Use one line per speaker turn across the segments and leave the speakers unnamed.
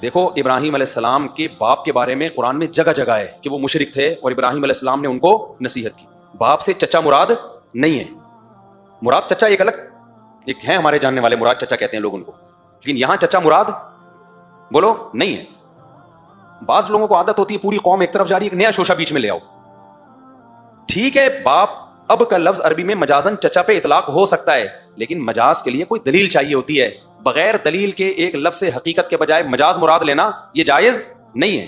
دیکھو ابراہیم علیہ السلام کے باپ کے بارے میں قرآن میں جگہ جگہ ہے کہ وہ مشرک تھے اور ابراہیم علیہ السلام نے ان کو نصیحت کی. باپ سے چچا مراد نہیں ہے. مراد چچا ایک الگ ایک ہے ہمارے جاننے والے مراد چچا کہتے ہیں لوگ ان کو, لیکن یہاں چچا مراد بولو نہیں ہے. بعض لوگوں کو عادت ہوتی ہے پوری قوم ایک طرف جا رہی ہے, ایک نیا شوشہ بیچ میں لے آؤ. ٹھیک ہے, باپ اب کا لفظ عربی میں مجازن چچا پہ اطلاق ہو سکتا ہے, لیکن مجاز کے لیے کوئی دلیل چاہیے ہوتی ہے. بغیر دلیل کے ایک لفظ سے حقیقت کے بجائے مجاز مراد لینا یہ جائز نہیں ہے.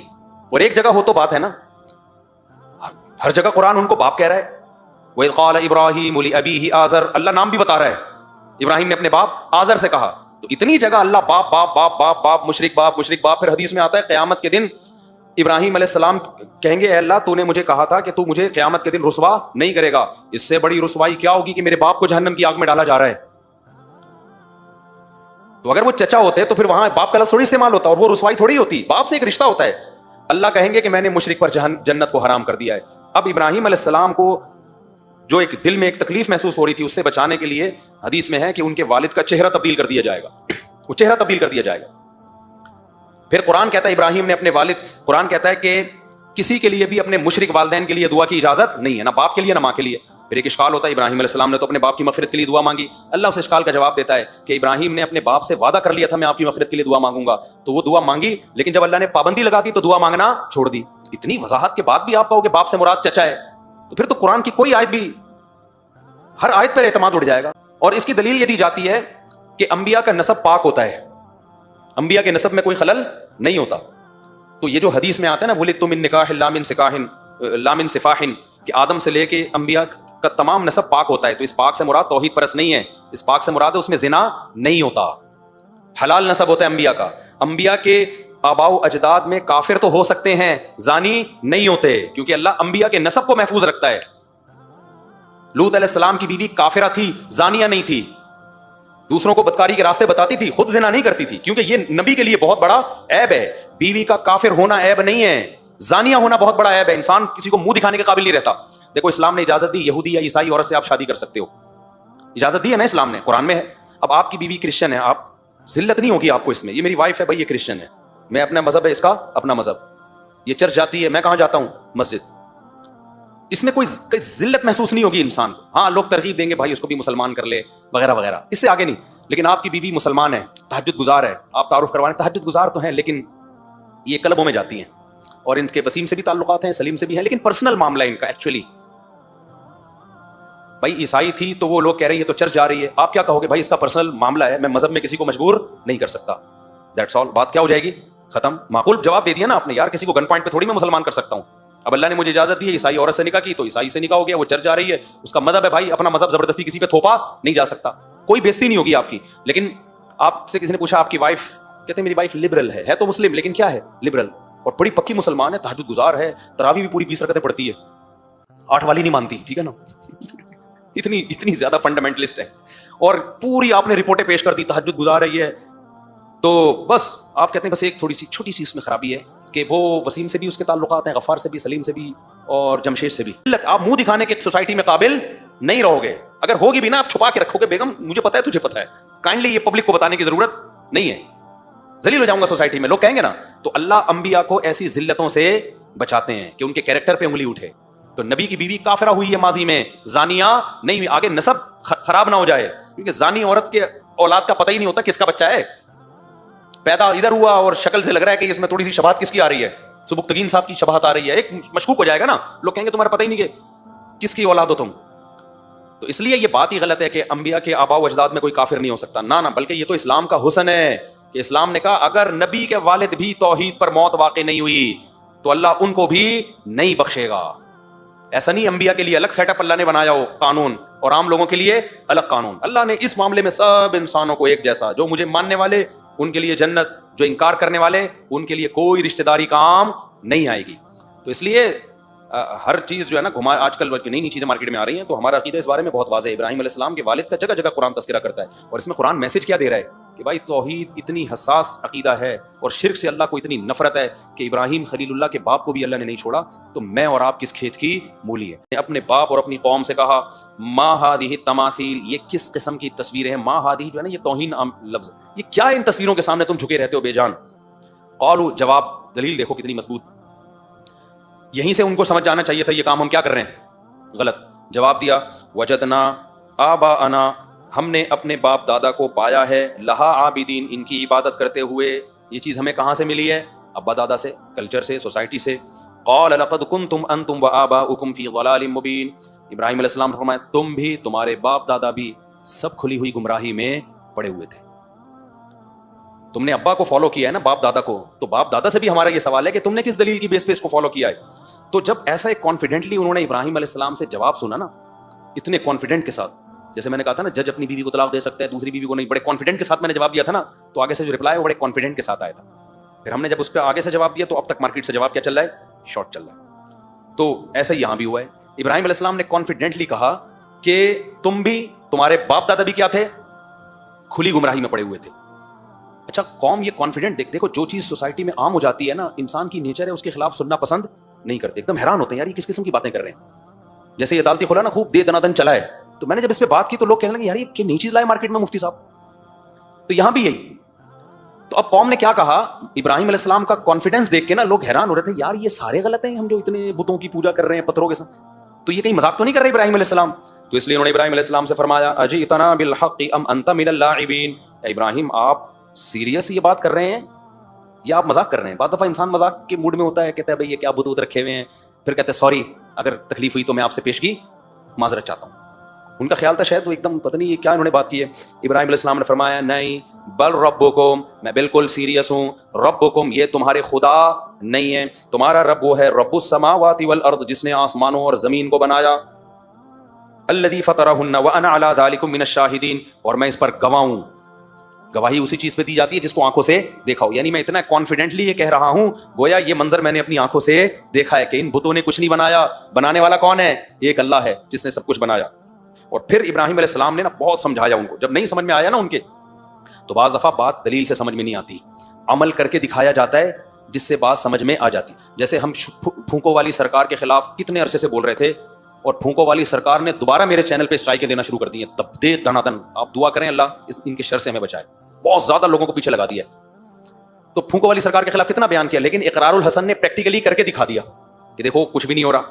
اور ایک جگہ ہو تو بات ہے نا, ہر جگہ قرآن ان کو باپ کہہ رہا ہے. وَإِذْ قَالَ إِبْرَاهِيمُ لِأَبِيهِ آزر, اللہ نام بھی بتا رہا ہے, ابراہیم نے اپنے باپ آزر سے کہا. تو اتنی جگہ اللہ باپ باپ باپ باپ باپ مشرک باپ مشرک باپ. پھر حدیث میں آتا ہے قیامت کے دن ابراہیم علیہ السلام کہیں گے اے اللہ تو نے مجھے کہا تھا کہ تو مجھے قیامت کے دن رسوا نہیں کرے گا. اس سے بڑی رسوائی کیا ہوگی کہ میرے باپ کو جہنم کی آگ میں ڈالا جا رہا ہے. تو اگر وہ چچا ہوتے تو پھر وہاں باپ کا لفظ تھوڑی استعمال ہوتا اور وہ رسوائی تھوڑی ہوتی. باپ سے ایک رشتہ ہوتا ہے. اللہ کہیں گے کہ میں نے مشرک پر جنت کو حرام کر دیا ہے. اب ابراہیم علیہ السلام کو جو ایک دل میں ایک تکلیف محسوس ہو رہی تھی, اس سے بچانے کے لیے حدیث میں ہے کہ ان کے والد کا چہرہ تبدیل کر دیا جائے گا. وہ چہرہ تبدیل کر دیا جائے گا. پھر قرآن کہتا ہے ابراہیم نے اپنے والد, قرآن کہتا ہے کہ کسی کے لیے بھی اپنے مشرک والدین کے لیے دعا کی اجازت نہیں ہے, نہ باپ کے لیے نہ ماں کے لیے. پھر ایک اشکال ہوتا ہے, ابراہیم علیہ السلام نے تو اپنے باپ کی مغفرت کے لیے دعا مانگی. اللہ اس اشکال کا جواب دیتا ہے کہ ابراہیم نے اپنے باپ سے وعدہ کر لیا تھا میں آپ کی مغفرت کے لیے دعا مانگوں گا, تو وہ دعا مانگی, لیکن جب اللہ نے پابندی لگا دی تو دعا مانگنا چھوڑ دی. اتنی وضاحت کے بعد بھی آپ کہو کہ باپ سے مراد چچا ہے, تو پھر تو قرآن کی کوئی آیت بھی, ہر آیت پر اعتماد اڑ جائے گا. اور اس کی دلیل یہ دی جاتی ہے کہ انبیاء کا نسب پاک ہوتا ہے, انبیاء کے نسب میں کوئی خلل نہیں ہوتا. تو یہ جو حدیث میں آتا ہے نا ولدت من نکاح لا من سکاح لا من سفاح, کہ آدم سے لے کے انبیاء کا تمام نسب پاک ہوتا ہے, تو اس پاک سے مراد توحید پرست نہیں ہے, اس پاک سے مراد ہے اس میں زنا نہیں ہوتا, حلال نسب ہوتا ہے انبیاء کا. انبیاء کے آباء و اجداد میں کافر تو ہو سکتے ہیں, زانی نہیں ہوتے, کیونکہ اللہ انبیاء کے نسب کو محفوظ رکھتا ہے. لوط علیہ السلام کی بیوی کافرہ تھی, زانیہ نہیں تھی, دوسروں کو بدکاری کے راستے بتاتی تھی, خود زنا نہیں کرتی تھی, کیونکہ یہ نبی کے لیے بہت بڑا عیب ہے. بیوی کا کافر ہونا عیب نہیں ہے, زانیہ ہونا بہت بڑا عیب ہے. انسان کسی کو منہ دکھانے کے قابل نہیں رہتا. دیکھو اسلام نے اجازت دی, یہودی یا عیسائی عورت سے آپ شادی کر سکتے ہو, اجازت دی ہے نا اسلام نے, قرآن میں ہے. اب آپ کی بیوی کرسچن ہے, آپ ذلت نہیں ہوگی آپ کو اس میں, یہ میری وائف ہے بھائی, یہ کرسچن ہے, میں اپنا مذہب ہے, اس کا اپنا مذہب, یہ چرچ جاتی ہے, میں کہاں جاتا ہوں مسجد, اس میں کوئی ذلت محسوس نہیں ہوگی انسان کو. ہاں لوگ ترغیب دیں گے بھائی اس کو بھی مسلمان کر لے وغیرہ وغیرہ, اس سے آگے نہیں. لیکن آپ کی بیوی مسلمان ہے, تہجد گزار ہے, آپ تعارف کروانے تہجد گزار تو ہیں, لیکن یہ کلبوں میں جاتی ہیں, اور ان کے وسیم سے بھی تعلقات ہیں, سلیم سے بھی ہیں, لیکن پرسنل معاملہ ہے ان کا ایکچولی. بھائی عیسائی تھی تو وہ لوگ کہہ رہے ہیں یہ تو چرچ جا رہی ہے, آپ کیا کہو گے بھائی اس کا پرسنل معاملہ ہے, میں مذہب میں کسی کو مجبور نہیں کر سکتا, دیٹس آل. بات کیا ہو جائے گی, ختم. معقول جواب دے دیا نا آپ نے, یار کسی کو گن پوائنٹ پہ تھوڑی میں مسلمان کر سکتا ہوں. اب اللہ نے مجھے اجازت دی ہے, عیسائی عورت سے نکاح کی تو عیسائی سے نکاح ہو گیا, وہ چرچ جا رہی ہے, اس کا مذہب ہے بھائی, اپنا مذہب زبردستی کسی پہ تھوپا نہیں جا سکتا, کوئی بےزتی نہیں ہوگی آپ کی. لیکن آپ سے کسی نے پوچھا آپ کی وائف, کہتے ہیں میری وائف لبرل ہے تو مسلم, لیکن کیا ہے لبرل, اور بڑی پکی مسلمان ہے, تہجد گزار ہے, تراویح بھی پوری 20 رکعتیں پڑھتی ہے, 8 والی نہیں مانتی, ٹھیک ہے نا, اتنی زیادہ فنڈامنٹلسٹ ہے, اور پوری آپ نے رپورٹیں پیش کر دی, تہجد گزار ہے یہ. تو بس آپ کہتے ہیں بس ایک تھوڑی سی چھوٹی سی اس میں خرابی ہے کہ وہ وسیم سے بھی اس کے تعلقات ہیں, غفار سے بھی, سلیم سے بھی, اور جمشید سے بھی. آپ منہ دکھانے کے سوسائٹی میں قابل نہیں رہو گے, اگر ہوگی بھی نا آپ چھپا کے رکھو گے, بیگم مجھے پتا ہے تجھے پتا ہے, کائنڈلی یہ پبلک کو بتانے کی ضرورت نہیں ہے, ذلیل ہو جاؤں گا سوسائٹی میں, لوگ کہیں گے نا. تو اللہ انبیاء کو ایسی ذلتوں سے بچاتے ہیں کہ ان کے کیریکٹر پہ انگلی اٹھے. تو نبی کی بیوی کافرہ ہوئی ہے ماضی میں, زانیہ نہیں ہوئی, آگے نسب خراب نہ ہو جائے, کیونکہ زانی عورت کے اولاد کا پتہ ہی نہیں ہوتا کس کا بچہ ہے, پیدا ادھر ہوا اور شکل سے لگ رہا ہے کہ اس میں تھوڑی سی شباہت کس کی آ رہی ہے, سبکتگین صاحب کی شباہت آ رہی ہے, ایک مشکوک ہو جائے گا نا, لوگ کہیں گے تمہارا پتہ ہی نہیں کہ کس کی اولاد ہو تم. تو اس لیے یہ بات ہی غلط ہے کہ انبیاء کے آباء و اجداد میں کوئی کافر نہیں ہو سکتا, نہ بلکہ یہ تو اسلام کا حسن ہے کہ اسلام نے کہا اگر نبی کے والد بھی توحید پر موت واقع نہیں ہوئی تو اللہ ان کو بھی نہیں بخشے گا. ایسا نہیں انبیاء کے لیے الگ سیٹ اپ اللہ نے بنایا ہو قانون, اور عام لوگوں کے لیے الگ قانون. اللہ نے اس معاملے میں سب انسانوں کو ایک جیسا, جو مجھے ماننے والے ان کے لیے جنت, جو انکار کرنے والے ان کے لیے کوئی رشتہ داری کام نہیں آئے گی. تو اس لیے ہر چیز جو ہے نا گھما, آج کل نئی چیزیں مارکیٹ میں آ رہی ہیں, تو ہمارا عقیدہ اس بارے میں بہت واضح ہے. ابراہیم علیہ السلام کے والد کا جگہ جگہ قرآن تذکرہ کرتا ہے, اور اس میں قرآن میسج کیا دے رہا ہے کہ بھائی توحید اتنی حساس عقیدہ ہے اور شرک سے اللہ کو اتنی نفرت ہے کہ ابراہیم خلیل اللہ کے باپ کو بھی اللہ نے نہیں چھوڑا, تو میں اور آپ کس کھیت کی مولی ہے. اپنے باپ اور اپنی قوم سے کہا ما ہذہ التماثیل, یہ کس قسم کی تصویریں ہیں. ما ہذہ جو ہے نا یہ توہین لفظ, یہ کیا ہے ان تصویروں کے سامنے تم جھکے رہتے ہو بے جان. قالوا جواب دلیل دیکھو کتنی مضبوط. یہیں سے ان کو سمجھ جانا چاہیے تھا یہ کام ہم کیا کر رہے ہیں, غلط. جواب دیا وجدنا آباءنا, ہم نے اپنے باپ دادا کو پایا ہے, لہا عابدین, ان کی عبادت کرتے ہوئے. یہ چیز ہمیں کہاں سے ملی ہے؟ ابا دادا سے, کلچر سے, سوسائٹی سے. قال لقد کنتم انتم وآباؤکم فی ضلال مبین. ابراہیم علیہ السلام نے فرمایا تم بھی, تمہارے باپ دادا بھی سب کھلی ہوئی گمراہی میں پڑے ہوئے تھے. تم نے ابا کو فالو کیا ہے نا, باپ دادا کو, تو باپ دادا سے بھی ہمارا یہ سوال ہے کہ تم نے کس دلیل کی بیس پہ اس کو فالو کیا ہے. تو جب ایسا ایک کانفیڈنٹلی انہوں نے ابراہیم علیہ السلام سے جواب سنا نا, اتنے کانفیڈنٹ کے ساتھ, جیسے میں نے کہا تھا نا جج اپنی بیوی کو طلاق دے سکتا ہے, دوسری بیوی کو نہیں, بڑے کانفیڈنٹ کے ساتھ میں نے جواب دیا تھا نا, تو آگے سے جو رپلائی ہے وہ بڑے کانفیڈنٹ کے ساتھ آیا تھا. پھر ہم نے جب اس پہ آگے سے جواب دیا تو اب تک مارکیٹ سے جواب کیا چل رہا ہے؟ شارٹ چل رہا ہے. تو ایسا ہی یہاں بھی ہوا ہے. ابراہیم علیہ السلام نے کانفیڈنٹلی کہا کہ تم بھی, تمہارے باپ دادا بھی کیا تھے؟ کھلی گمراہی میں پڑے ہوئے تھے. اچھا قوم یہ کانفیڈنٹ دیکھو, جو چیز سوسائٹی میں عام ہو جاتی ہے نا, انسان کی نیچر ہے اس کے خلاف سننا پسند نہیں کرتے. ایک دم حیران ہوتے ہیں یار یہ کس قسم کی باتیں کر رہے ہیں. جیسے یہ عدالتی کھولا نا, خوب دے دنادن چلا ہے, تو میں نے جب اس پہ بات کی تو لوگ کہنے لگے یار یہ نئی چیز لائے مارکیٹ میں مفتی صاحب. تو یہاں بھی یہی. تو اب قوم نے کیا کہا, ابراہیم علیہ السلام کا کانفیڈنس دیکھ کے نا لوگ حیران ہو رہے تھے, یار یہ سارے غلط ہیں, ہم جو اتنے بتوں کی پوجا کر رہے ہیں پتھروں کے ساتھ, تو یہ کہیں مذاق تو نہیں کر رہے ابراہیم علیہ السلام. تو اس لیے انہوں نے ابراہیم علیہ السلام سے فرمایا اجئتنا بالحق ام انت من اللاعبین. ابراہیم آپ سیریس یہ بات کر رہے ہیں یا آپ مذاق کر رہے ہیں؟ بعض دفعہ انسان مذاق کے موڈ میں ہوتا ہے, کہتا ہے بھائی یہ کیا بت بت رکھے ہوئے ہیں, پھر کہتے ہیں سوری اگر تکلیف ہوئی تو میں آپ سے پیشگی معذرت چاہتا ہوں. ان کا خیال تھا شاید وہ ایک دم پتہ نہیں یہ کیا انہوں نے بات کی ہے. ابراہیم علیہ السلام نے فرمایا نہیں, بل ربکم, میں بالکل سیریس ہوں, ربکم یہ تمہارے خدا نہیں ہے, تمہارا رب وہ ہے رب السماوات والارض, جس نے آسمانوں اور زمین کو بنایا, الذی فطرہن وانا علی ذلک من الشاہدین, اور میں اس پر گواہ ہوں. گواہی اسی چیز پہ دی جاتی ہے جس کو آنکھوں سے دیکھا ہو. یعنی میں اتنا کانفیڈنٹلی یہ کہہ رہا ہوں گویا یہ منظر میں نے اپنی آنکھوں سے دیکھا ہے کہ ان بتوں نے کچھ نہیں بنایا, بنانے والا کون ہے؟ ایک اللہ ہے جس نے سب کچھ بنایا. اور پھر ابراہیم علیہ السلام نے نا بہت سمجھایا ان کو. جب نہیں سمجھ میں آیا نا ان کے, تو بعض دفعہ بات دلیل سے سمجھ میں نہیں آتی, عمل کر کے دکھایا جاتا ہے جس سے بات سمجھ میں آ جاتی. جیسے ہم پھونکو والی سرکار کے خلاف کتنے عرصے سے بول رہے تھے, اور پھونکو والی سرکار نے دوبارہ میرے چینل پہ اسٹرائکیں دینا شروع کر دی ہیں, تب دے دنادن. آپ دعا کریں اللہ ان کے شر سے ہمیں بچائے. بہت زیادہ لوگوں کو پیچھے لگا دیا. تو پھونکو والی سرکار کے خلاف کتنا بیان کیا, لیکن اقرار الحسن نے پریکٹیکلی کر کے دکھا دیا کہ دیکھو کچھ بھی نہیں ہو رہا.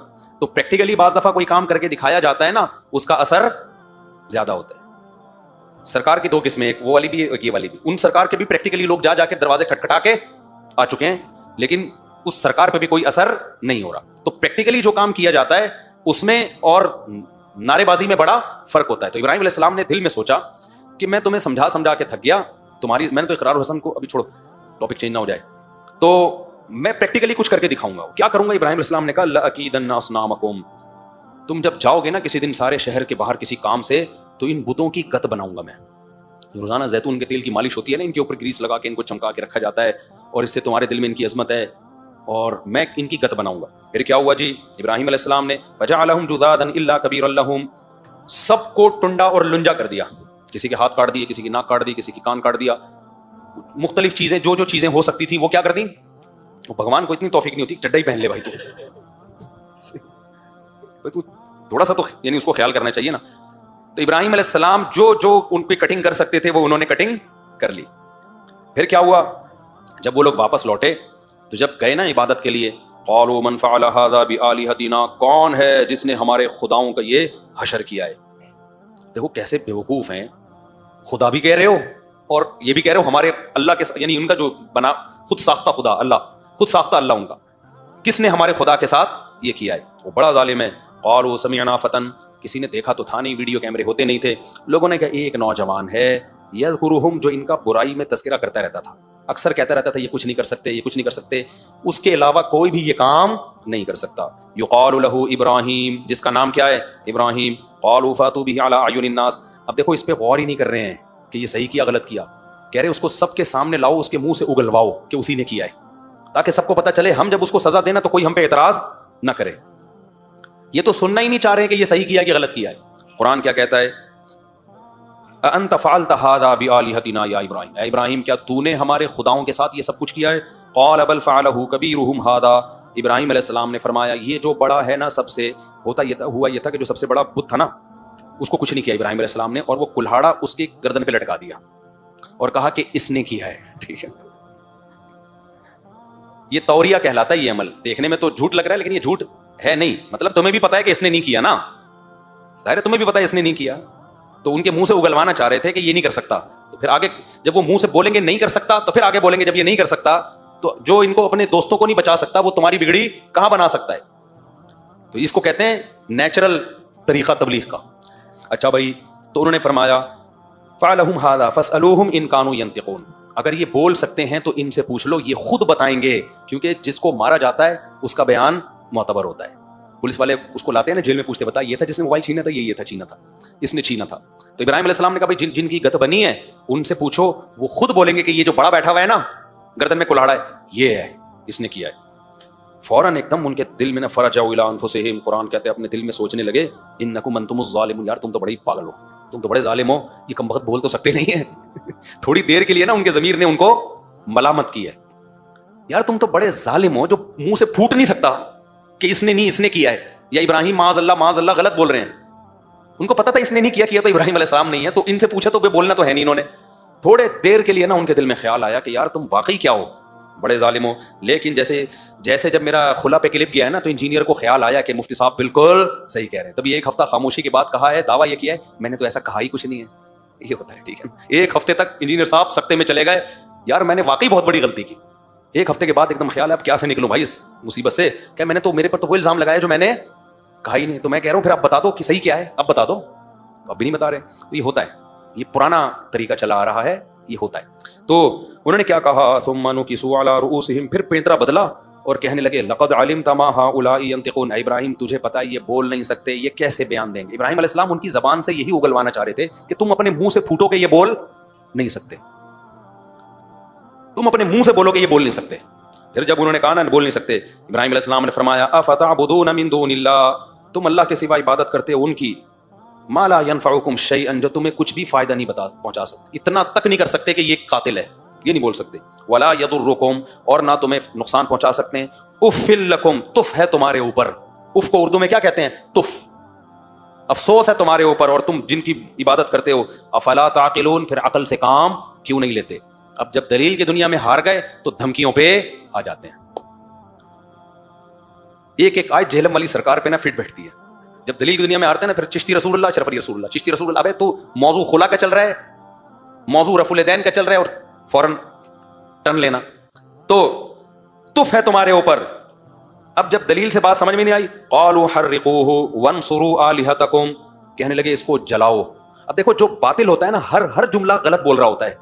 تو پریکٹیکلی بعض دفعہ کوئی کام کر کے دکھایا جاتا ہے نا, اس کا اثر زیادہ ہوتا ہے. سرکار کی دو قسمیں, ایک وہ والی بھی ایک یہ والی بھی. ان سرکار کے بھی پریکٹیکلی لوگ جا کے دروازے کھٹکھٹا کے آ چکے ہیں, لیکن اس سرکار پہ بھی کوئی اثر نہیں ہو رہا. تو پریکٹیکلی جو کام کیا جاتا ہے اس میں اور نعرے بازی میں بڑا فرق ہوتا ہے. تو ابراہیم علیہ السلام نے دل میں سوچا کہ میں تمہیں سمجھا کے تھک گیا, تمہاری میں نے تو اقرار حسن کو ابھی چھوڑو, ٹاپک چینج نہ ہو جائے, تو میں پریکٹیکلی کچھ کر کے دکھاؤں گا. کیا کروں گا؟ ابراہیم علیہ السلام نے کہا لأکیدن اصنامکم, تم جب جاؤ گے نا کسی دن سارے شہر کے باہر کسی کام سے, تو ان بتوں کی گت بناؤں گا میں. روزانہ زیتون کے تیل کی مالش ہوتی ہے نا, ان کے اوپر گریس لگا کے ان کو چمکا کے رکھا جاتا ہے, اور اس سے تمہارے دل میں ان کی عظمت ہے, اور میں ان کی گت بناؤں گا. پھر کیا ہوا جی, ابراہیم علیہ السلام نے فجعلہم جذاذا الا کبیرا لہم, سب کو ٹنڈا اور لنجا کر دیا. کسی کے ہاتھ کاٹ دیے, کسی کی ناک کاٹ دی, کسی کی کان کاٹ دیا, مختلف چیزیں جو چیزیں ہو سکتی تھی وہ کیا کر دی. بھگوان کو اتنی توفیق نہیں ہوتی, چڈا ہی پہن لے بھائی تو تھوڑا سا تو یعنی اس کو خیال کرنا چاہیے نا. تو ابراہیم علیہ السلام جو ان پہ کٹنگ کر سکتے تھے وہ انہوں نے کٹنگ کر لی. پھر کیا ہوا, جب وہ لوگ واپس لوٹے تو جب گئے نا عبادت کے لیے, قالوا من فعل هذا بآلهتنا, کون ہے جس نے ہمارے خداؤں کا یہ حشر کیا ہے. دیکھو کیسے بیوقوف ہیں, خدا بھی کہہ رہے ہو اور یہ بھی کہہ رہے ہو ہمارے اللہ کے, یعنی ان کا جو بنا خود ساختہ خدا اللہ, خود ساختہ اللہ ان کا, کس نے ہمارے خدا کے ساتھ یہ کیا ہے, وہ بڑا ظالم ہے. قالوا سمعنا فتى, کسی نے دیکھا تو تھا نہیں, ویڈیو کیمرے ہوتے نہیں تھے. لوگوں نے کہا ایک نوجوان ہے, یذکرہم, جو ان کا برائی میں تذکرہ کرتا رہتا تھا, اکثر کہتا رہتا تھا یہ کچھ نہیں کر سکتے, یہ کچھ نہیں کر سکتے, اس کے علاوہ کوئی بھی یہ کام نہیں کر سکتا. یقال لہ ابراہیم, جس کا نام کیا ہے ابراہیم. قالوا فاتوا به علی اعین الناس, اب دیکھو اس پہ غور ہی نہیں کر رہے ہیں کہ یہ صحیح کیا غلط کیا, کہہ رہے اس کو سب کے سامنے لاؤ, اس کے منہ سے اگلواؤ کہ اسی نے کیا ہے, تاکہ سب کو پتہ چلے, ہم جب اس کو سزا دینا تو کوئی ہم پہ اعتراض نہ کرے. یہ تو سننا ہی نہیں چاہ رہے کہ یہ صحیح کیا کہ غلط کیا ہے. قرآن کیا کہتا ہے, انت فعلت هذا بآلهتنا یا ابراہیم, اے ابراہیم کیا تو نے ہمارے خداؤں کے ساتھ یہ سب کچھ کیا ہے. قال بل فعلہ کبیرہم هذا, ابراہیم علیہ السلام نے فرمایا یہ جو بڑا ہے نا سب سے, ہوا یہ تھا کہ جو سب سے بڑا بت تھا نا اس کو کچھ نہیں کیا ابراہیم علیہ السلام نے, اور وہ کلہاڑا اس کی گردن پہ لٹکا دیا اور کہا کہ اس نے کیا ہے. ٹھیک ہے, یہ توریہ کہلاتا ہے یہ عمل. دیکھنے میں تو جھوٹ لگ رہا ہے لیکن یہ جھوٹ ہے نہیں. مطلب تمہیں بھی پتا ہے کہ اس نے نہیں کیا نا, ظاہر ہے تمہیں بھی پتا ہے اس نے نہیں کیا, تو ان کے منہ سے اگلوانا چاہ رہے تھے کہ یہ نہیں کر سکتا. تو پھر آگے جب وہ منہ سے بولیں گے نہیں کر سکتا, تو پھر آگے بولیں گے جب یہ نہیں کر سکتا تو جو ان کو اپنے دوستوں کو نہیں بچا سکتا وہ تمہاری بگڑی کہاں بنا سکتا ہے. تو اس کو کہتے ہیں نیچرل طریقہ تبلیغ کا. اچھا بھائی, تو انہوں نے فرمایا فعلہم ھذا فاسألوہم ان کانوا ینطقون, اگر یہ بول سکتے ہیں تو ان سے پوچھ لو, یہ خود بتائیں گے, کیونکہ جس کو مارا جاتا ہے اس کا بیان معتبر ہوتا ہے. پولیس والے اس کو لاتے ہیں نا جیل میں, پوچھتے بتا یہ تھا جس نے موبائل چھینا تھا, یہ تھا چھینا تھا, اس نے چھینا تھا. تو ابراہیم علیہ السلام نے کہا بھائی جن کی گت بنی ہے ان سے پوچھو, وہ خود بولیں گے کہ یہ جو بڑا بیٹھا ہوا ہے نا گردن میں کلاڑا ہے یہ ہے, اس نے کیا ہے. فوراً ایک دم ان کے دل میں فرجعوا الی انفسہم, قرآن کہتے ہیں اپنے دل میں سوچنے لگے انکم انتم الظالمون, یار تم تو بڑے پاگل ہو, تم تو بڑے ظالم ہو, یہ کم وقت بول تو سکتے نہیں ہیں. تھوڑی دیر کے لیے نا ان کے ضمیر نے ان کو ملامت کی ہے, یار تم تو بڑے ظالم ہو جو منہ سے پھوٹ نہیں سکتا کہ اس نے نہیں, اس نے کیا ہے, یا ابراہیم معاذ اللہ غلط بول رہے ہیں. ان کو پتا تھا اس نے نہیں کیا تو ابراہیم علیہ السلام نہیں ہے, تو ان سے پوچھا تو بولنا تو ہے نہیں. انہوں نے تھوڑے دیر کے لیے نا ان کے دل میں خیال آیا کہ یار تم واقعی کیا ہو, بڑے ظالم ہو. لیکن جیسے جب میرا خلا پہ کلپ گیا ہے نا تو انجینئر کو خیال آیا کہ مفتی صاحب بالکل صحیح کہہ رہے ہیں. تبھی ایک ہفتہ خاموشی کے بعد کہا ہے, دعویٰ یہ کیا ہے میں نے تو ایسا کہا ہی کچھ نہیں ہے. یہ ہوتا ہے, ٹھیک ہے. ایک ہفتے تک انجینئر صاحب سکتے میں چلے گئے, یار میں نے واقعی بہت بڑی غلطی کی. ایک ہفتے کے بعد ایک دم خیال ہے اب کیا سے نکلوں بھائی اس مصیبت سے, کہ میں نے تو میرے پر تو وہ الزام لگایا جو میں نے کہا ہی نہیں. تو میں کہہ رہا ہوں پھر آپ بتا دو کہ صحیح کیا ہے, اب بتا دو. اب بھی نہیں بتا رہے. تو یہ ہوتا ہے, یہ پرانا طریقہ چلا آ رہا ہے, یہ ہوتا ہے. تو انہوں نے کیا کہا, ثم نکسوا علی رؤوسہم, پھر پینترا بدلا اور کہنے لگے لقد علمت ما هؤلاء ينطقون, ابراہیم تجھے پتا یہ بول نہیں سکتے, یہ کیسے بیان دیں گے. ابراہیم علیہ السلام ان کی زبان سے یہی اگلوانا چاہ رہے تھے کہ تم اپنے منہ سے پھوٹو کہ یہ بول نہیں سکتے, تم اپنے منہ سے بولو کہ یہ بول نہیں سکتے. پھر جب انہوں نے کہا نا بول نہیں سکتے, ابراہیم علیہ السلام نے فرمایا افتعبدون من دون اللہ, تم اللہ کے سوا عبادت کرتے ہو ان کی, ما لا ينفعکم شیئا, جو تمہیں کچھ بھی فائدہ نہیں پہنچا سکتے, اتنا تک نہیں کر سکتے کہ یہ قاتل ہے, یہ نہیں بول سکتے. ولا یضرکم, اور نہ تمہیں نقصان پہنچا سکتے ہیں. اف لکم, تف ہے تمہارے اوپر. اف کو اردو میں کیا کہتے ہیں, تف, افسوس ہے تمہارے اوپر اور تم جن کی عبادت کرتے ہو. افلا تعقلون, پھر عقل سے کام کیوں نہیں لیتے. اب جب دلیل کی دنیا میں ہار گئے تو دھمکیوں پہ آ جاتے ہیں. ایک ایک آیت جہلم والی سرکار پہ نا فٹ بیٹھتی ہے. جب دلیل کی دنیا میں آتے ہیں نا پھر چشتی رسول اللہ, اشرف علی رسول اللہ, چشتی رسول اللہ. ابے تو موضوع خلا کا چل رہا ہے, موضوع رفع الیدین کا چل رہا ہے, اور فوراً ٹرن لینا. تو تف ہے تمہارے اوپر. اب جب دلیل سے بات سمجھ میں نہیں آئی, قالوا حرقوه وانصروا آلهتکم, کہنے لگے اس کو جلاؤ. اب دیکھو جو باطل ہوتا ہے نا ہر جملہ غلط بول رہا ہوتا ہے,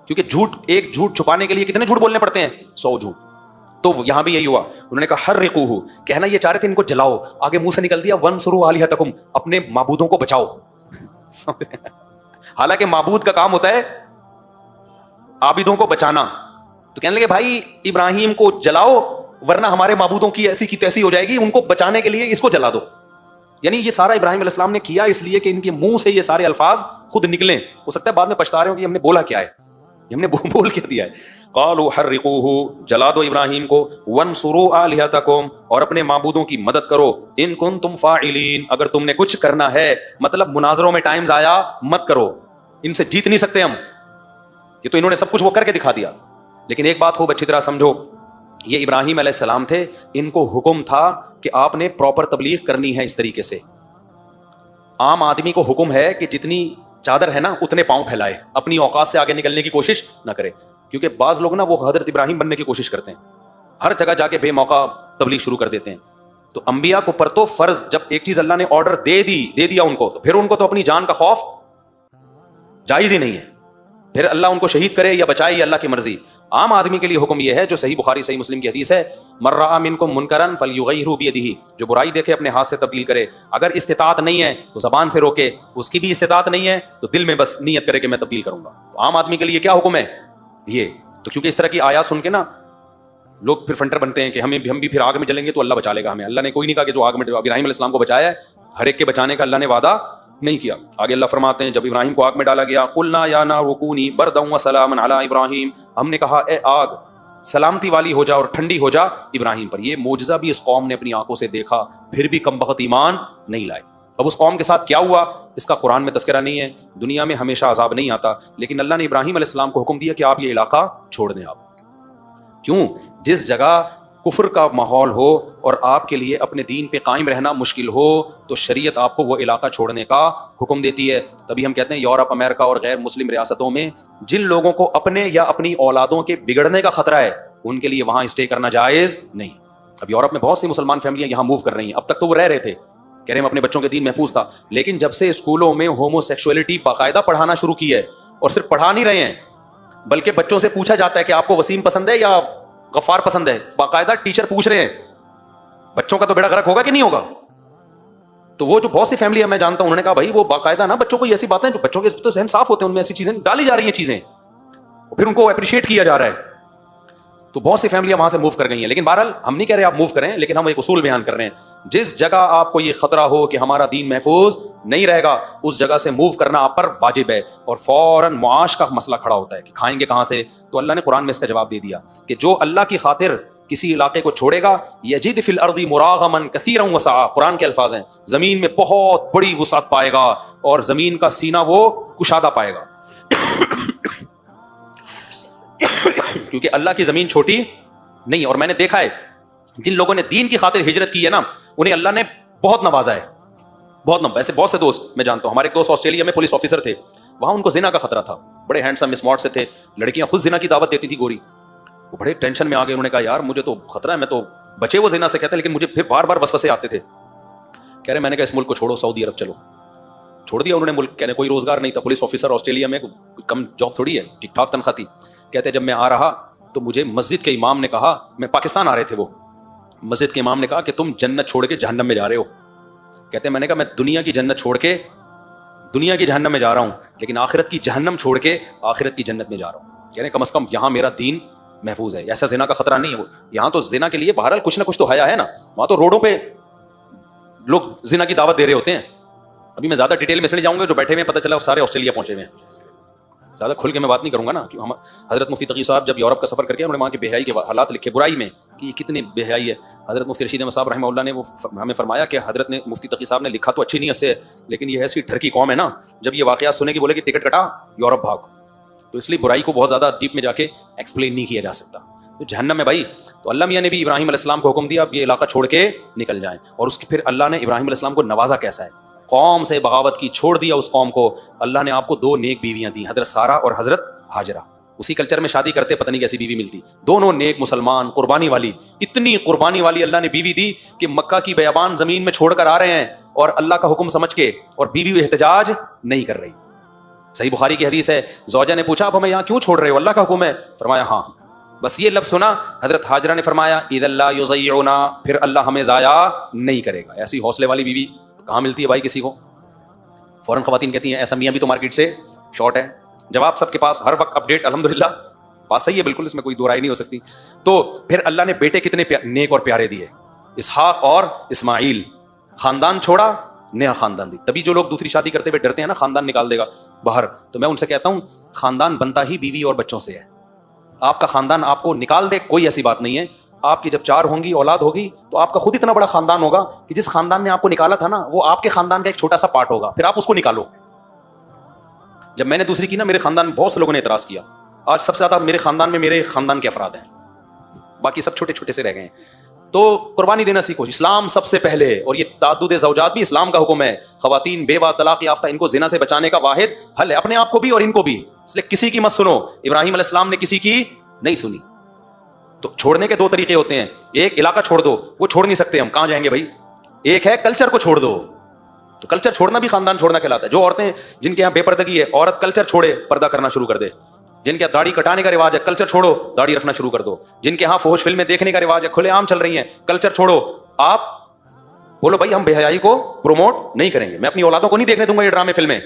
کیونکہ ایک جھوٹ چھپانے کے لیے کتنے جھوٹ بولنے پڑتے ہیں, 100 جھوٹ. تو یہاں بھی یہی ہوا, انہوں نے کہا حرقوه, کہنا یہ چاہ رہے تھے ان کو جلاؤ, آگے منہ سے نکل دیا وانصروا آلهتکم, اپنے معبودوں کو بچاؤ. حالانکہ معبود کا کام ہوتا ہے عابدوں کو بچانا. تو کہنے لگے بھائی ابراہیم کو جلاؤ ورنہ ہمارے معبودوں کی ایسی کی تیسی ہو جائے گی, ان کو بچانے کے لیے اس کو جلا دو. یعنی یہ سارا ابراہیم علیہ السلام نے کیا اس لیے کہ ان کے منہ سے یہ سارے الفاظ خود نکلیں. ہو سکتا ہے بعد میں پچھتا رہے ہو کہ ہم نے بولا کیا ہے, ہم نے بول کے دیا ہے. قالوا حرقوه, جلا دو ابراہیم کو, وانصروا آلهتکم, اور اپنے معبودوں کی مدد کرو, ان کنتم فاعلین, اگر تم نے کچھ کرنا ہے. مطلب مناظروں میں ٹائم ضائع مت کرو, ان سے جیت نہیں سکتے ہم. یہ تو انہوں نے سب کچھ وہ کر کے دکھا دیا. لیکن ایک بات خوب اچھی طرح سمجھو, یہ ابراہیم علیہ السلام تھے, ان کو حکم تھا کہ آپ نے پراپر تبلیغ کرنی ہے اس طریقے سے. عام آدمی کو حکم ہے کہ جتنی چادر ہے نا اتنے پاؤں پھیلائے, اپنی اوقات سے آگے نکلنے کی کوشش نہ کرے. کیونکہ بعض لوگ نا وہ حضرت ابراہیم بننے کی کوشش کرتے ہیں, ہر جگہ جا کے بے موقع تبلیغ شروع کر دیتے ہیں. تو انبیاء کو پر تو فرض, جب ایک چیز اللہ نے آرڈر دے دیا ان کو, تو پھر ان کو تو اپنی جان کا خوف جائز ہی نہیں ہے. پھر اللہ ان کو شہید کرے یا بچائے یہ اللہ کی مرضی. عام آدمی کے لیے حکم یہ ہے جو صحیح بخاری صحیح مسلم کی حدیث ہے, من رأى منکم منکرا فلیغیرہ بیدہ, جو برائی دیکھے اپنے ہاتھ سے تبدیل کرے. اگر استطاعت نہیں ہے تو زبان سے روکے, اس کی بھی استطاعت نہیں ہے تو دل میں بس نیت کرے کہ میں تبدیل کروں گا. تو عام آدمی کے لیے کیا حکم ہے یہ. تو کیونکہ اس طرح کی آیات سن کے نا لوگ پھر فنٹر بنتے ہیں کہ ہم بھی پھر آگ میں جلیں گے تو اللہ بچا لے گا ہمیں. اللہ نے کوئی نہیں کہا کہ جو آگ میں ابراہیم علیہ السلام کو بچایا ہے, ہر ایک کے بچانے کا اللہ نے وعدہ نہیں کیا. آگے اللہ فرماتے ہیں جب ابراہیم کو آگ میں ڈالا گیا, قلنا یا نار کونی بردا وسلاما علی ابراہیم, ہم نے کہا اے آگ سلامتی والی ہو جا اور ٹھنڈی ہو جا ابراہیم پر. یہ معجزہ بھی اس قوم نے اپنی آنکھوں سے دیکھا, پھر بھی کم بخت ایمان نہیں لائے. اب اس قوم کے ساتھ کیا ہوا اس کا قرآن میں تذکرہ نہیں ہے. دنیا میں ہمیشہ عذاب نہیں آتا, لیکن اللہ نے ابراہیم علیہ السلام کو حکم دیا کہ آپ یہ علاقہ چھوڑ دیں. آپ کیوں جس جگہ کفر کا ماحول ہو اور آپ کے لیے اپنے دین پہ قائم رہنا مشکل ہو تو شریعت آپ کو وہ علاقہ چھوڑنے کا حکم دیتی ہے. تبھی ہم کہتے ہیں یورپ، امریکہ اور غیر مسلم ریاستوں میں جن لوگوں کو اپنے یا اپنی اولادوں کے بگڑنے کا خطرہ ہے ان کے لیے وہاں اسٹے کرنا جائز نہیں. اب یورپ میں بہت سی مسلمان فیملیاں یہاں موو کر رہی ہیں. اب تک تو وہ رہ رہے تھے، کہہ رہے ہیں اپنے بچوں کے دین محفوظ تھا، لیکن جب سے اسکولوں میں ہومو سیکسولیٹی باقاعدہ پڑھانا شروع کی ہے، اور صرف پڑھا نہیں رہے ہیں بلکہ بچوں سے پوچھا جاتا ہے کہ آپ کو وسیم پسند ہے یا غفار پسند ہے، باقاعدہ ٹیچر پوچھ رہے ہیں، بچوں کا تو بیڑا غرق ہوگا کہ نہیں ہوگا. تو وہ جو بہت سی فیملی میں جانتا ہوں انہوں نے کہا بھائی وہ باقاعدہ نا بچوں کو ایسی باتیں جو بچوں کے تو ذہن صاف ہوتے ہیں ان میں ایسی چیزیں ڈالی جا رہی ہیں چیزیں، پھر ان کو اپریشیٹ کیا جا رہا ہے. تو بہت سی فیملیاں وہاں سے موو کر گئی ہیں. لیکن بہرحال ہم نہیں کہہ رہے آپ موو کریں، لیکن ہم ایک اصول بیان کر رہے ہیں جس جگہ آپ کو یہ خطرہ ہو کہ ہمارا دین محفوظ نہیں رہے گا اس جگہ سے موو کرنا آپ پر واجب ہے. اور فوراً معاش کا مسئلہ کھڑا ہوتا ہے کہ کھائیں گے کہاں سے. تو اللہ نے قرآن میں اس کا جواب دے دیا کہ جو اللہ کی خاطر کسی علاقے کو چھوڑے گا یجد فی الارض مراغما کثیرا وسعا، قرآن کے الفاظ ہیں، زمین میں بہت بڑی وسعت پائے گا اور زمین کا سینہ وہ کشادہ پائے گا. کیونکہ اللہ کی زمین چھوٹی نہیں. اور میں نے دیکھا ہے جن لوگوں نے دین کی خاطر ہجرت کی ہے نا انہیں اللہ نے بہت نوازا ہے، بہت نوازا. ایسے بہت سے دوست میں جانتا ہوں، ہمارے ایک دوست آسٹریلیا میں پولیس آفیسر تھے، وہاں ان کو زنا کا خطرہ تھا، بڑے ہینڈسم اسمارٹ سے تھے، لڑکیاں خود زنا کی دعوت دیتی تھی گوری. وہ بڑے ٹینشن میں آ گئے، انہوں نے کہا یار مجھے تو خطرہ ہے، میں تو بچے وہ زنا سے کہتے ہیں لیکن مجھے پھر بار بار وسوسے آتے تھے. کہہ رہے میں نے کہا اس ملک کو چھوڑو، سعودی عرب چلو. چھوڑ دیا انہوں نے ملک. کہنے کوئی روزگار نہیں تھا، پولیس آفیسر آسٹریلیا میں کوئی کم جاب تھوڑی ہے، ٹھیک ٹھاک تنخواہ تھی. کہتے جب میں آ رہا تو مجھے مسجد کے امام نے کہا، میں پاکستان آ رہے تھے، وہ مسجد کے امام نے کہا کہ تم جنت چھوڑ کے جہنم میں جا رہے ہو. کہتے میں نے کہا میں دنیا کی جنت چھوڑ کے دنیا کی جہنم میں جا رہا ہوں لیکن آخرت کی جہنم چھوڑ کے آخرت کی جنت میں جا رہا ہوں. کہہ رہے کم از کم یہاں میرا دین محفوظ ہے، ایسا زنا کا خطرہ نہیں ہے. یہاں تو زنا کے لیے بہرحال کچھ نہ کچھ تو حیا ہے نا، وہاں تو روڈوں پہ لوگ زنا کی دعوت دے رہے ہوتے ہیں. ابھی میں زیادہ ڈیٹیل میں اس لیے جاؤں گا جو بیٹھے ہوئے پتہ چلا وہ سارے آسٹریلیا پہنچے ہوئے ہیں، زیادہ کھل کے میں بات نہیں کروں گا نا. ہم حضرت مفتی تقی صاحب جب یورپ کا سفر کر کے انہوں نے وہاں کی بے حیائی کے حالات لکھے، برائی میں کہ یہ کتنی بے حیائی ہے. حضرت مفتی رشید احمد صاحب رحمہ اللہ نے وہ ہمیں فرمایا کہ حضرت نے مفتی تقی صاحب نے لکھا تو اچھی نیت سے لیکن یہ ایسی ٹھرکی قوم ہے نا، جب یہ واقعات سنے کہ بولے کہ ٹکٹ کٹا یورپ بھاگ، تو اس لیے برائی کو بہت زیادہ ڈیپ میں جا کے ایکسپلین نہیں کیا جا سکتا. تو جہنم میں بھائی، تو اللہ میاں نے بھی ابراہیم علیہ السلام کو حکم دیا اب یہ علاقہ چھوڑ کے نکل جائیں. اور اس کے پھر اللہ نے ابراہیم علیہ السلام کو نوازا کیسا ہے، قوم سے بغاوت کی، چھوڑ دیا اس قوم کو. اللہ نے آپ کو 2 نیک بیویاں دی، حضرت سارہ اور حضرت ہاجرہ. اسی کلچر میں شادی کرتے پتہ نہیں کیسی بیوی ملتی، دونوں نیک مسلمان، قربانی والی. اتنی قربانی والی اللہ نے بیوی دی کہ مکہ کی بیابان زمین میں چھوڑ کر آ رہے ہیں اور اللہ کا حکم سمجھ کے، اور بیوی احتجاج نہیں کر رہی. صحیح بخاری کی حدیث ہے، زوجہ نے پوچھا اب ہمیں یہاں کیوں چھوڑ رہے ہو، اللہ کا حکم ہے. فرمایا ہاں. بس یہ لفظ سنا حضرت ہاجرہ نے فرمایا اذا اللہ یضیعنا، پھر اللہ ہمیں ضائع نہیں کرے گا. ایسی حوصلے والی بیوی کہاں ملتی ہے بھائی کسی کو. فوراً خواتین کہتی ہیں ایسا میاں بھی تو مارکیٹ سے شارٹ ہے. جواب سب کے پاس ہر وقت اپڈیٹ، الحمدللہ بات صحیح ہے بالکل، اس میں کوئی دو رائے نہیں ہو سکتی. تو پھر اللہ نے بیٹے کتنے نیک اور پیارے دیے، اسحاق اور اسماعیل. خاندان چھوڑا، نیا خاندان دی. تبھی جو لوگ دوسری شادی کرتے ہوئے ڈرتے ہیں نا خاندان نکال دے گا باہر، تو میں ان سے کہتا ہوں خاندان بنتا ہی بیوی اور بچوں سے ہے. آپ کا خاندان آپ کو نکال دے کوئی ایسی بات نہیں ہے. آپ کی جب 4 ہوں گی اولاد ہوگی تو آپ کا خود اتنا بڑا خاندان ہوگا کہ جس خاندان نے آپ کو نکالا تھا نا وہ آپ کے خاندان کا ایک چھوٹا سا پارٹ ہوگا، پھر آپ اس کو نکالو. جب میں نے دوسری کی نا میرے خاندان میں بہت سے لوگوں نے اعتراض کیا. آج سب سے زیادہ میرے خاندان میں میرے خاندان کے افراد ہیں، باقی سب چھوٹے چھوٹے سے رہ گئے ہیں. تو قربانی دینا سیکھو، اسلام سب سے پہلے. اور یہ تعدد زوجات بھی اسلام کا حکم ہے. خواتین بیوہ طلاق یافتہ ان کو زنا سے بچانے کا واحد حل ہے، اپنے آپ کو بھی اور ان کو بھی. اس لیے کسی کی مت سنو. ابراہیم علیہ السلام نے کسی کی نہیں سنی. تو چھوڑنے کے 2 طریقے ہوتے ہیں، ایک علاقہ چھوڑ دو، وہ چھوڑ نہیں سکتے ہم، کہاں جائیں گے بھائی. ایک ہے کلچر کو چھوڑ دو، تو کلچر چھوڑنا بھی خاندان چھوڑنا کہلاتا ہے. جو عورتیں جن کے یہاں بے پردگی ہے، عورت کلچر چھوڑے پردہ کرنا شروع کر دے. جن کے داڑھی کٹانے کا رواج ہے، کلچر چھوڑو داڑھی رکھنا شروع کر دو. جن کے ہاں فحش فلمیں دیکھنے کا رواج ہے، کھلے عام چل رہی ہیں، کلچر چھوڑو. آپ بولو بھائی ہم بے حیائی کو پروموٹ نہیں کریں گے، میں اپنی اولادوں کو نہیں دیکھنے دوں گا یہ ڈرامے فلمیں.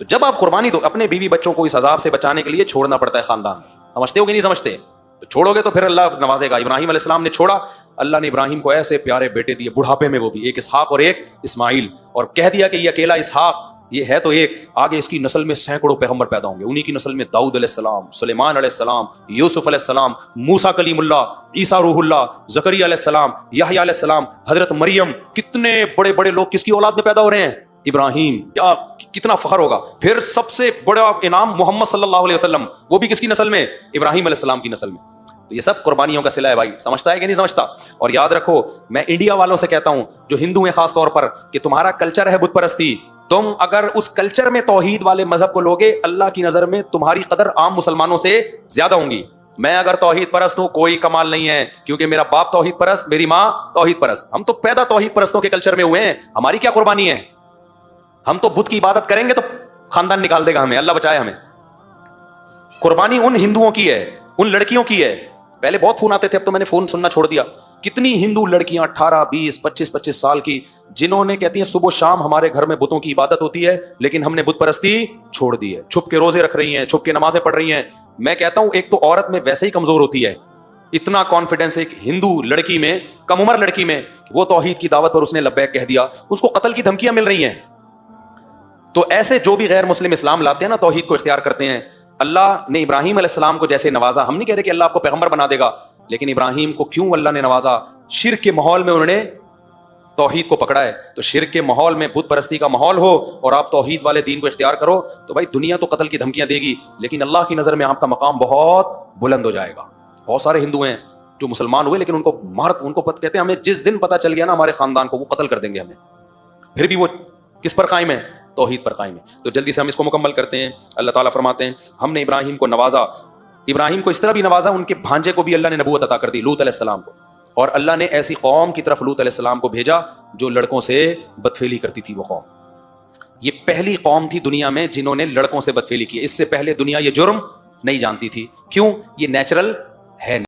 تو جب آپ قربانی دو اپنے بیوی بچوں کو اس عذاب سے بچانے کے لیے چھوڑنا پڑتا ہے خاندان. سمجھتے ہو کہ نہیں سمجھتے؟ تو چھوڑو گے تو پھر اللہ نوازے گا. ابراہیم علیہ السلام نے چھوڑا، اللہ نے ابراہیم کو ایسے پیارے بیٹے دیے بڑھاپے میں، وہ بھی ایک اسحاق اور ایک اسماعیل. اور کہہ دیا کہ یہ اکیلا اسحاق یہ ہے تو ایک، آگے اس کی نسل میں سینکڑوں پیغمبر پیدا ہوں گے. انہی کی نسل میں داؤد علیہ السلام، سلیمان علیہ السلام، یوسف علیہ السلام، موسیٰ کلیم اللہ، عیسیٰ روح اللہ، زکریا علیہ السلام، یحییٰ علیہ السلام، حضرت مریم. کتنے بڑے بڑے لوگ کس کی اولاد میں پیدا ہو رہے ہیں؟ ابراہیم. کتنا فخر ہوگا. پھر سب سے بڑا انعام محمد صلی اللہ علیہ وسلم، وہ بھی کس کی نسل میں؟ ابراہیم علیہ السلام کی نسل میں. تو یہ سب قربانیوں کا صلہ ہے بھائی, سمجھتا ہے کہ نہیں سمجھتا؟ اور یاد رکھو, میں انڈیا والوں سے کہتا ہوں جو ہندو ہیں خاص طور پر, کہ تمہارا کلچر ہے بت پرستی, تم اگر اس کلچر میں توحید والے مذہب کو لوگے, اللہ کی نظر میں تمہاری قدر عام مسلمانوں سے زیادہ ہوں گی. میں اگر توحید پرست ہوں کوئی کمال نہیں ہے, کیونکہ میرا باپ توحید پرست, میری ماں توحید پرست, ہم تو پیدا توحید پرستوں کے کلچر میں ہوئے ہیں. ہماری کیا قربانی ہے؟ ہم تو بت کی عبادت کریں گے تو خاندان نکال دے گا ہمیں, اللہ بچائے ہمیں. قربانی ان ہندوؤں کی ہے, ان لڑکیوں کی ہے. پہلے بہت فون آتے تھے, اب تو میں نے فون سننا چھوڑ دیا. کتنی ہندو لڑکیاں 18 20 25 سال کی, جنہوں نے کہتی ہیں صبح و شام ہمارے گھر میں بتوں کی عبادت ہوتی ہے, لیکن ہم نے بت پرستی چھوڑ دی ہے. چھپ کے روزے رکھ رہی ہیں, چھپ کے نمازیں پڑھ رہی ہیں. میں کہتا ہوں ایک تو عورت میں ویسے ہی کمزور ہوتی ہے, اتنا کانفیڈنس ایک ہندو لڑکی میں, کم عمر لڑکی میں, وہ توحید کی دعوت پر اس نے لبیک کہہ دیا, اس کو قتل کی دھمکیاں مل رہی ہیں. تو ایسے جو بھی غیر مسلم اسلام لاتے ہیں نا, توحید کو اختیار کرتے ہیں. اللہ نے ابراہیم علیہ السلام کو جیسے نوازا, ہم نہیں کہہ رہے کہ اللہ آپ کو پیغمبر بنا دے گا, لیکن ابراہیم کو کیوں اللہ نے نوازا؟ شرک کے ماحول میں انہوں نے توحید کو پکڑا ہے. تو شرک کے ماحول میں بت پرستی کا ماحول ہو اور آپ توحید والے دین کو اختیار کرو, تو بھائی دنیا تو قتل کی دھمکیاں دے گی, لیکن اللہ کی نظر میں آپ کا مقام بہت بلند ہو جائے گا. بہت سارے ہندو ہیں جو مسلمان ہوئے, لیکن ان کو کہتے ہیں ہمیں جس دن پتہ چل گیا نا ہمارے خاندان کو, وہ قتل کر دیں گے ہمیں. پھر بھی وہ کس پر قائم ہے؟ توحید پر قائم ہے. تو جلدی سے ہم اس کو مکمل کرتے ہیں. اللہ تعالیٰ فرماتے ہیں ہم نے ابراہیم کو نوازا. ابراہیم کو اس طرح بھی نوازا, ان کے بھانجے کو بھی اللہ نے نبوت عطا کر دی, لوط علیہ السلام کو. اور اللہ نے ایسی قوم کی طرف لوط علیہ السلام کو بھیجا جو لڑکوں سے بدفعلی کرتی تھی. وہ قوم, یہ پہلی قوم تھی دنیا میں جنہوں نے لڑکوں سے بدفعلی کی. اس سے پہلے دنیا یہ جرم نہیں جانتی تھی. کیوں؟ یہ نیچرل ہے.